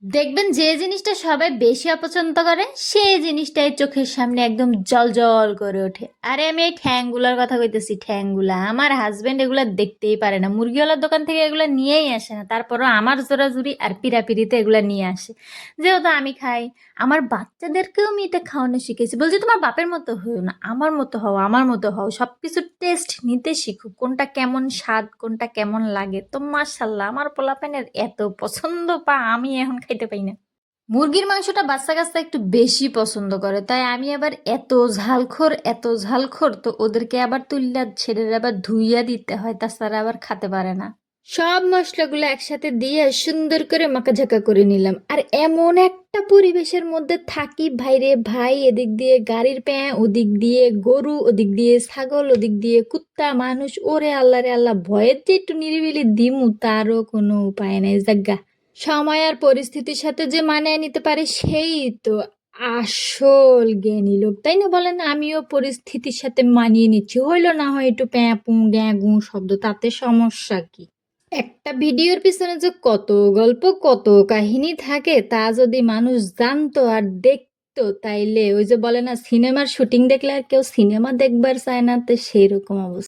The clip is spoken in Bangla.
দেখবেন যে জিনিসটা সবাই বেশি অপছন্দ করে সেই জিনিসটাই চোখের সামনে একদম জল করে ওঠে। আরে আমি এই ঠ্যাংগুলার কথা কইতেছি, ঠ্যাংগুলা আমার হাজবেন্ড এগুলা দেখতেই পারে না, মুরগিওয়ালার দোকান থেকে এগুলা নিয়েই আসে না, তারপরও আমার জোরাজুরি আর পিরাপিরিতে এগুলা নিয়ে আসে। যেহেতু আমি খাই, আমার বাচ্চাদেরকেও আমি এটা খাওয়ানো শিখেছি, বলছি তোমার বাপের মতো হও না, আমার মতো হও, আমার মতো হও, সবকিছুর টেস্ট নিতে শিখো, কোনটা কেমন স্বাদ কোনটা কেমন লাগে। তো মাশাল্লাহ আমার পোলাপানের এত পছন্দ পা আমি এখন খাইতে পাই না। মুরগির মাংসটা বাচ্চা কাচ্চা একটু বেশি পছন্দ করে, তাই আমি আবার এত ঝালখোর তো ওদেরকে আবার তুল্লা ছেড়ে আবার ধুইয়া দিতে হয়, তাছাড়া আবার খেতে পারে না। সব মশলাগুলো একসাথে দিয়ে সুন্দর করে মাখাঝাকা করে নিলাম। আর এমন একটা পরিবেশের মধ্যে থাকি ভাইরে ভাই, এদিক দিয়ে গাড়ির প্যাঁ, ওদিক দিয়ে গরু, ওদিক দিয়ে ছাগল, ওদিক দিয়ে কুত্তা, মানুষ, ওরে আল্লাহ রে আল্লাহ, ভয়ের যে একটু নিরিবিলি দিমু তারও কোনো উপায় নাই জাগা। সময় আর পরিস্থিতির সাথে যে মানিয়ে নিতে পারে সেই তো আসল জ্ঞানী লোক, তাই না বলেন? আমিও পরিস্থিতির সাথে মানিয়ে নিচ্ছি, হইলো না হয় একটু প্যাঁ পুঁ গ্যাঁ গুঁ শব্দ, তাতে সমস্যা কি? একটা ভিডিওর পিছনে যে কত গল্প কত কাহিনী থাকে তা যদি মানুষ জানতো আর দেখতো, তাইলে ওই যে বলে না, সিনেমার শুটিং দেখলে আর কেউ সিনেমা দেখবার চায় না, তো সেই রকম অবস্থা।